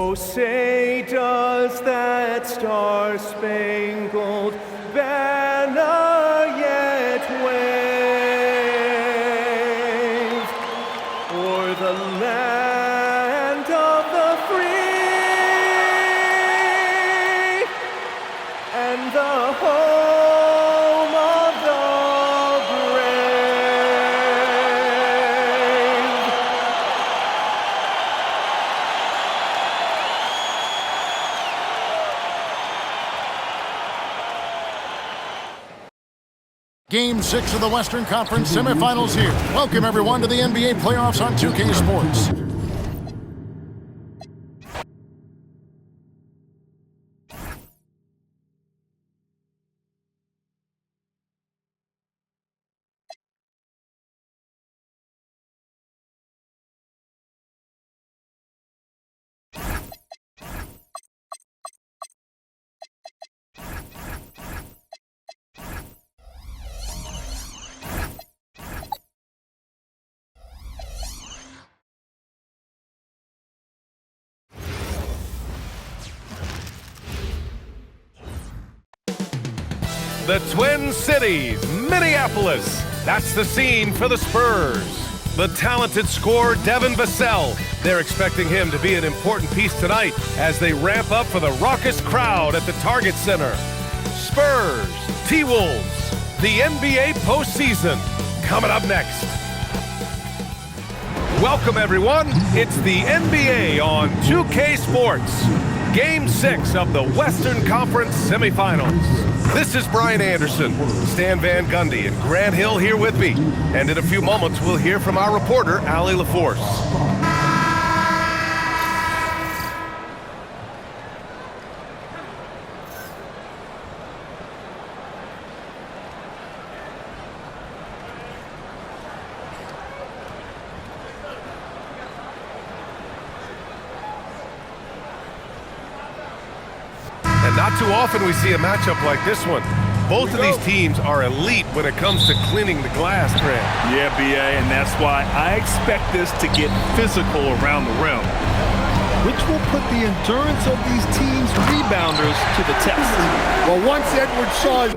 Oh, say does that star-spangled banner yet wave o'er the land of the free and the home of the Game 6 of the Western Conference semifinals here. Welcome, everyone, to the NBA playoffs on 2K Sports. The Twin Cities, Minneapolis. That's the scene for the Spurs. The talented scorer, Devin Vassell. They're expecting him to be an important piece tonight as they ramp up for the raucous crowd at the Target Center. Spurs, T-Wolves, the NBA postseason. Coming up next. Welcome, everyone. It's the NBA on 2K Sports. Game 6 of the Western Conference semifinals. This is Brian Anderson, Stan Van Gundy, and Grant Hill here with me. And in a few moments, we'll hear from our reporter, Allie LaForce. And not too often we see a matchup like this one. Both of these teams are elite when it comes to cleaning the glass, Grant. Yeah, B.A., and that's why I expect this to get physical around the rim, which will put the endurance of these teams' rebounders to the test. Well, once Edward Shaw...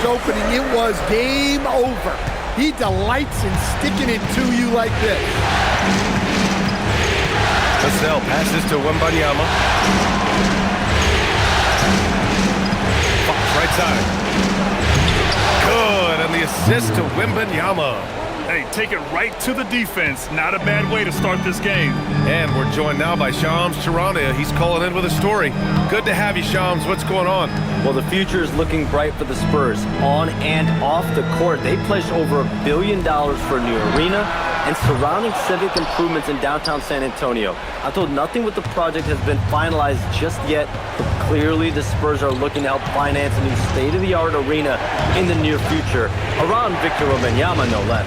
opening, it was game over. He delights in sticking it to you like this. Vassell passes to Wembanyama. Fox right side. Good, and the assist to Wembanyama. Hey, take it right to the defense. Not a bad way to start this game. And we're joined now by Shams Charania. He's calling in with a story. Good to have you, Shams. What's going on? Well, the future is looking bright for the Spurs. On and off the court, they pledged over $1 billion for a new arena and surrounding civic improvements in downtown San Antonio. I'm told nothing with the project has been finalized just yet, but clearly the Spurs are looking to help finance a new state-of-the-art arena in the near future, around Victor Wembanyama, no less.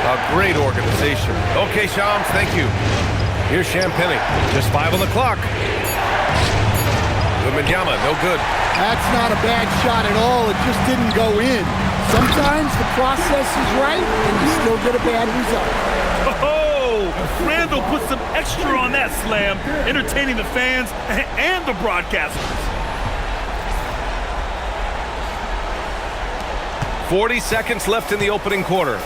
A great organization. Okay, Shams, thank you. Here's Champagny. Just 5 on the clock. Wembanyama, no good. That's not a bad shot at all. It just didn't go in. Sometimes the process is right, and you still get a bad result. Oh, Randall put some extra on that slam, entertaining the fans and the broadcasters. 40 seconds left in the opening quarter.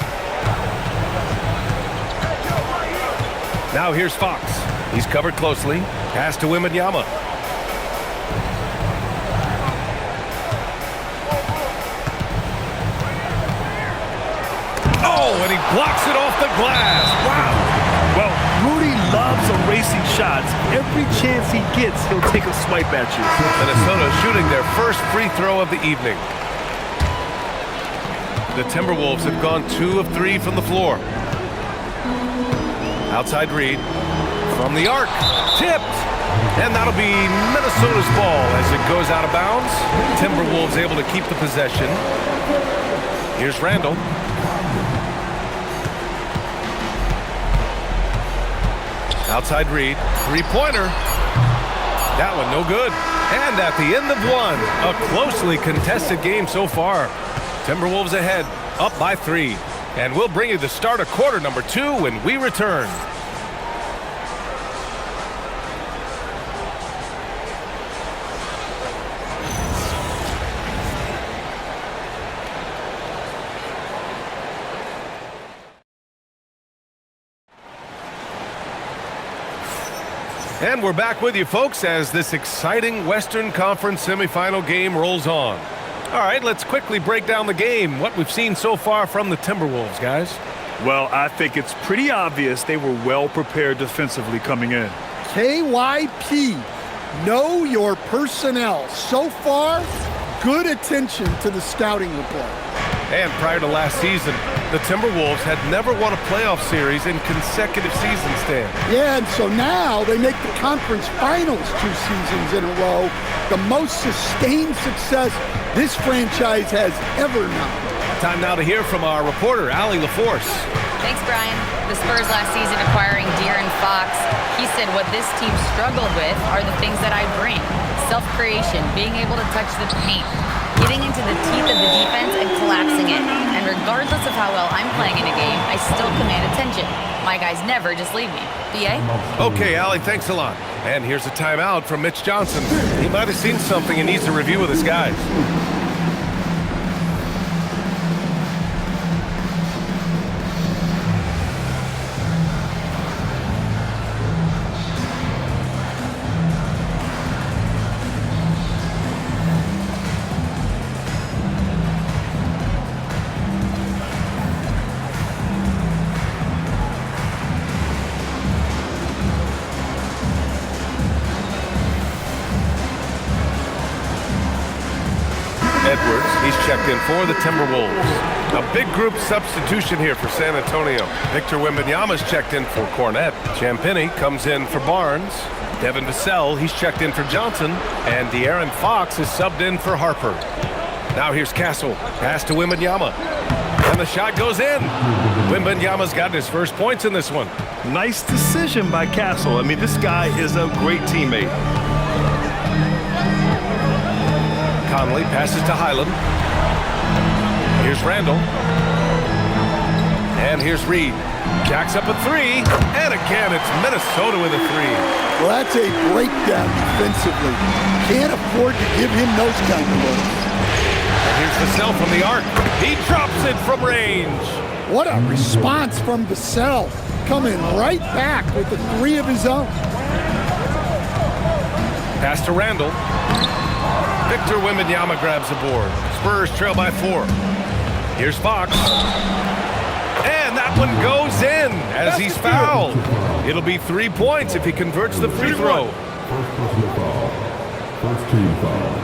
Now here's Fox. He's covered closely. Pass to Wembanyama. Oh, and he blocks it off the glass. Wow. Well, Rudy loves erasing shots. Every chance he gets, he'll take a swipe at you. Minnesota shooting their first free throw of the evening. The Timberwolves have gone 2 of 3 from the floor. Outside Reed. From the arc. Tipped. And that'll be Minnesota's ball as it goes out of bounds. Timberwolves able to keep the possession. Here's Randall. Outside Reed. Three-pointer. That one no good. And at the end of one, a closely contested game so far. Timberwolves ahead, up by 3. And we'll bring you the start of quarter number 2 when we return. And we're back with you, folks, as this exciting Western Conference semifinal game rolls on. All right, let's quickly break down the game, what we've seen so far from the Timberwolves, guys. Well, I think it's pretty obvious they were well prepared defensively coming in. KYP, know your personnel. So far, good attention to the scouting report. And prior to last season, the Timberwolves had never won a playoff series in consecutive seasons, Stan. Yeah, and so now they make the conference finals 2 seasons in a row, the most sustained success this franchise has ever known. Time now to hear from our reporter, Allie LaForce. Thanks, Brian. The Spurs last season acquiring De'Aaron Fox. He said what this team struggled with are the things that I bring. Self-creation, being able to touch the paint, getting into the teeth of the defense and collapsing it. And regardless of how well I'm playing in a game, I still command attention. My guys never just leave me. BA? Okay, Allie, thanks a lot. And here's a timeout from Mitch Johnson. He might have seen something and needs to review with his guys. Edwards, he's checked in for the Timberwolves. A big group substitution here for San Antonio. Victor Wembanyama's checked in for Cornette. Champagnie comes in for Barnes. Devin Vassell, he's checked in for Johnson. And De'Aaron Fox is subbed in for Harper. Now here's Castle. Pass to Wembanyama. And the shot goes in. Wembanyama's got his first points in this one. Nice decision by Castle. I mean, this guy is a great teammate. Conley passes to Highland. Here's Randall. And here's Reed. Jacks up a 3. And again, it's Minnesota with a 3. Well, that's a breakdown defensively. Can't afford to give him those kind of looks. And here's Vassell from the arc. He drops it from range. What a response from Vassell, coming right back with the 3 of his own. Pass to Randall. Victor Wembanyama grabs the board. Spurs trail by 4. Here's Fox. And that one goes in as he's fouled. It'll be 3 points if he converts the free throw. First team foul.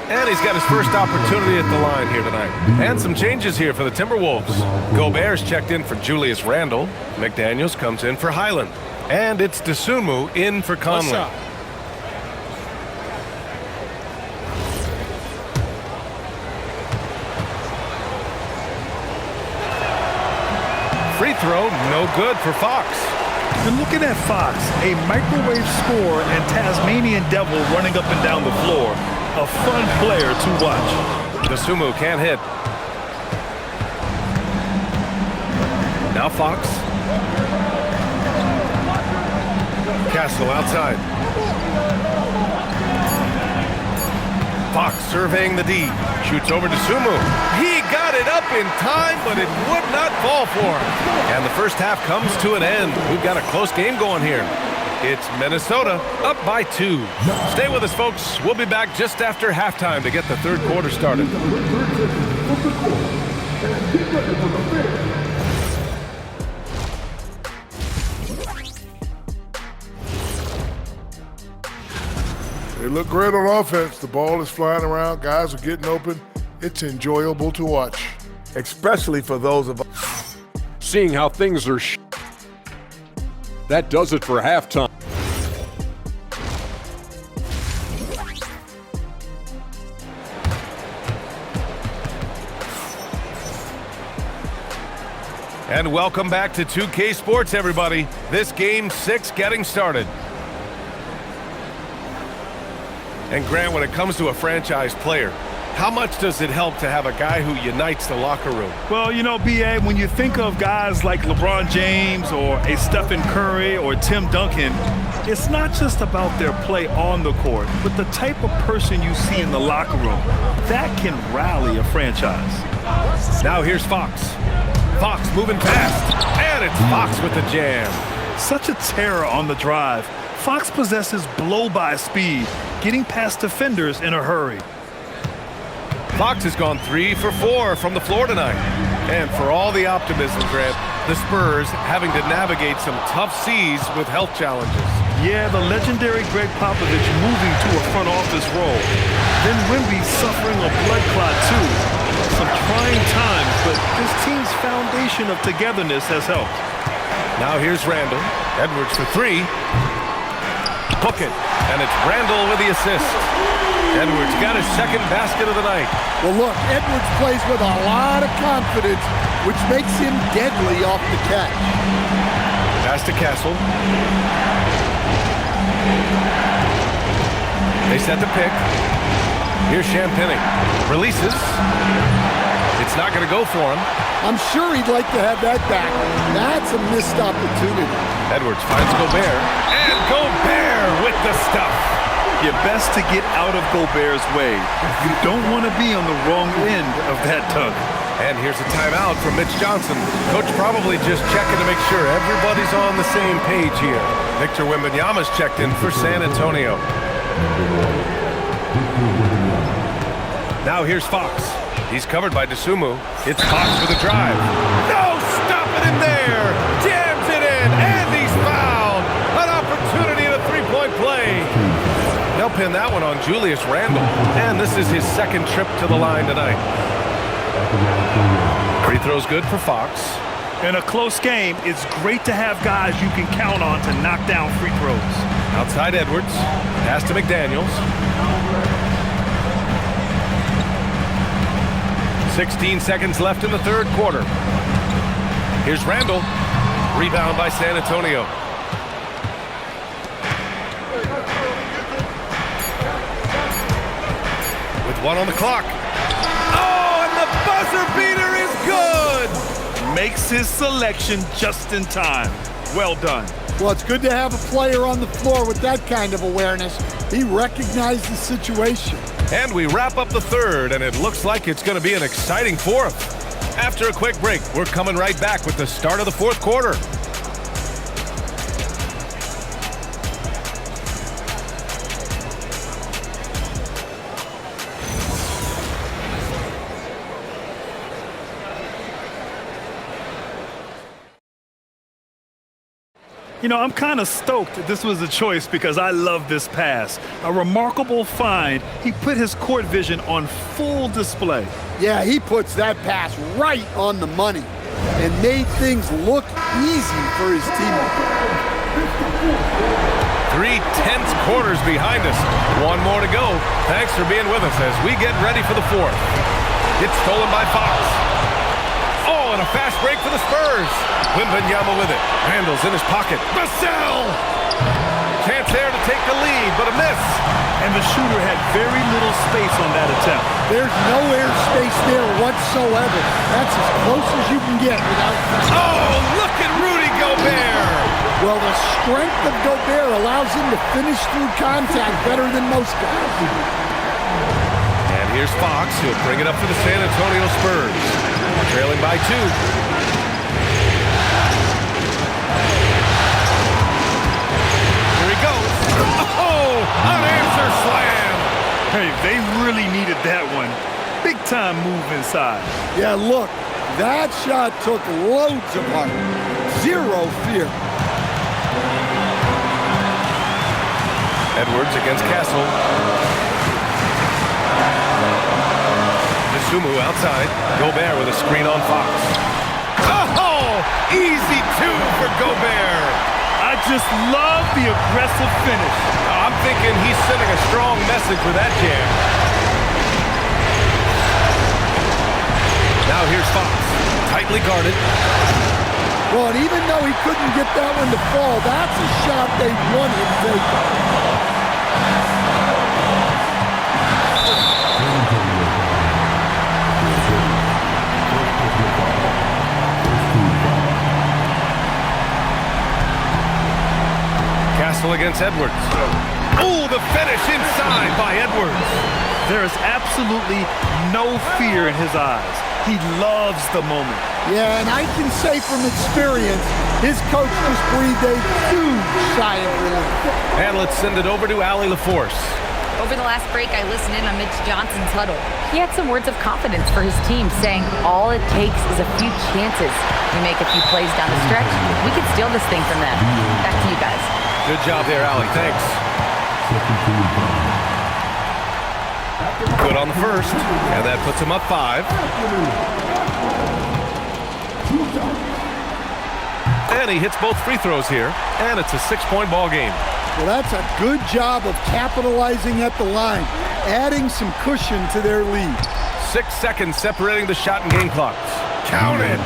And he's got his first opportunity at the line here tonight. And some changes here for the Timberwolves. Gobert's checked in for Julius Randle. McDaniels comes in for Highland. And it's Dosunmu in for Conley. Free throw, no good for Fox. And looking at Fox, a microwave scorer and Tasmanian devil running up and down the floor. A fun player to watch. Dosunmu can't hit. Now Fox. Castle outside. Fox surveying the D. Shoots over to Sumu. He got it up in time, but it would not fall for him. And the first half comes to an end. We've got a close game going here. It's Minnesota up by 2. Stay with us, folks. We'll be back just after halftime to get the third quarter started. They look great on offense. The ball is flying around. Guys are getting open. It's enjoyable to watch. Especially for those of us seeing how things are. That does it for halftime. And welcome back to 2K Sports, everybody. This game 6 getting started. And Grant, when it comes to a franchise player, how much does it help to have a guy who unites the locker room? Well, you know, B.A., when you think of guys like LeBron James or a Stephen Curry or Tim Duncan, it's not just about their play on the court, but the type of person you see in the locker room. That can rally a franchise. Now here's Fox. Fox moving fast, and it's Fox with the jam. Such a terror on the drive. Fox possesses blow-by speed, getting past defenders in a hurry. Fox has gone 3 for 4 from the floor tonight. And for all the optimism, Grant, the Spurs having to navigate some tough seas with health challenges. Yeah, the legendary Greg Popovich moving to a front office role. Then Wemby suffering a blood clot too. Some trying times, but this team's foundation of togetherness has helped. Now here's Randall. Edwards for 3. Hook it, and it's Randall with the assist. Edwards got his second basket of the night. Well, look, Edwards plays with a lot of confidence, which makes him deadly off the catch. Pass to Castle. They set the pick. Here's Champagnie. Releases. It's not going to go for him. I'm sure he'd like to have that back. That's a missed opportunity. Edwards finds Gobert. And Gobert with the stuff. You're best to get out of Gobert's way. You don't want to be on the wrong end of that tug. And here's a timeout from Mitch Johnson. Coach probably just checking to make sure everybody's on the same page here. Victor Wembanyama's checked in for San Antonio. Now here's Fox. He's covered by DeSumo. It's Fox with a drive. No, stop it in there. Jams it in, and he's fouled. An opportunity in a three-point play. They'll pin that one on Julius Randle. And this is his second trip to the line tonight. Free throw's good for Fox. In a close game, it's great to have guys you can count on to knock down free throws. Outside Edwards. Pass to McDaniels. 16 seconds left in the third quarter. Here's Randall. Rebound by San Antonio. With 1 on the clock. Oh, and the buzzer beater is good! Makes his selection just in time. Well done. Well, it's good to have a player on the floor with that kind of awareness. He recognized the situation. And we wrap up the third, and it looks like it's going to be an exciting fourth. After a quick break, we're coming right back with the start of the fourth quarter. You know, I'm kind of stoked that this was a choice because I love this pass. A remarkable find. He put his court vision on full display. Yeah, he puts that pass right on the money and made things look easy for his teammate. 3 tense quarters behind us. 1 more to go. Thanks for being with us as we get ready for the fourth. It's stolen by Fox. Oh, and a fast break for the Spurs. Wembanyama with it. Randall's in his pocket. Vassell! Chance there to take the lead, but a miss. And the shooter had very little space on that attempt. There's no air space there whatsoever. That's as close as you can get without... Oh, look at Rudy Gobert! Well, the strength of Gobert allows him to finish through contact better than most guys. And here's Fox. He'll bring it up for the San Antonio Spurs. Trailing by 2. Here he goes. Oh, an answer slam. Hey, they really needed that one. Big time move inside. Yeah, look, that shot took loads of heart. Zero fear. Edwards against Castle. DeSumo outside. Gobert with a screen on Fox. Oh, easy 2 for Gobert. I just love the aggressive finish. I'm thinking he's sending a strong message with that jam. Now here's Fox, tightly guarded. Well, and even though he couldn't get that one to fall, that's a shot they wanted to take. struggle against Edwards. Oh, the finish inside by Edwards. There is absolutely no fear in his eyes. He loves the moment. Yeah, and I can say from experience, his coach just breathed a huge sigh of relief. And let's send it over to Allie LaForce. Over the last break, I listened in on Mitch Johnson's huddle. He had some words of confidence for his team, saying all it takes is a few chances. We make a few plays down the stretch, we can steal this thing from them. Back to you guys. Good job there, Allie. Thanks. Good on the first, and that puts him up 5. And he hits both free throws here, and it's a 6-point ball game. Well, that's a good job of capitalizing at the line, adding some cushion to their lead. 6 seconds separating the shot and game clocks. Count it!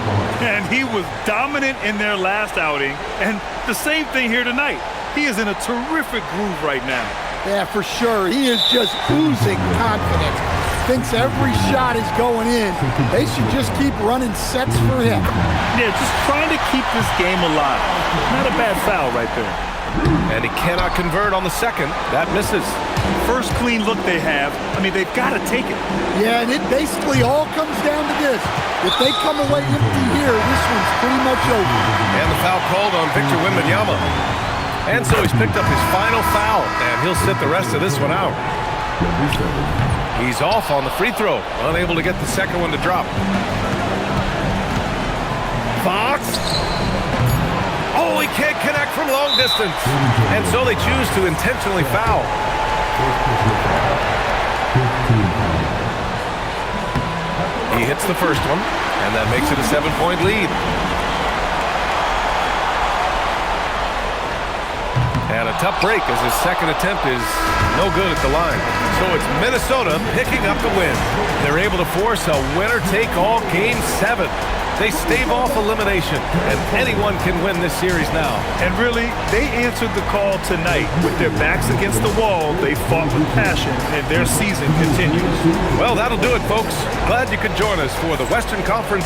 And he was dominant in their last outing, and the same thing here tonight. He is in a terrific groove right now. Yeah, for sure. He is just oozing confidence. Thinks every shot is going in. They should just keep running sets for him. Yeah, just trying to keep this game alive. Not a bad foul right there. And he cannot convert on the second. That misses. First clean look they have. I mean, they've got to take it. Yeah, and it basically all comes down to this. If they come away empty here, this one's pretty much over. And the foul called on Victor Wembanyama. And so he's picked up his final foul, and he'll sit the rest of this one out. He's off on the free throw, unable to get the second one to drop. Fox. Oh, he can't connect from long distance. And so they choose to intentionally foul. He hits the first one, and that makes it a 7-point lead. And a tough break as his second attempt is no good at the line. So it's Minnesota picking up the win. They're able to force a winner-take-all Game 7. They stave off elimination, and anyone can win this series now. And really, they answered the call tonight. With their backs against the wall, they fought with passion, and their season continues. Well, that'll do it, folks. Glad you could join us for the Western Conference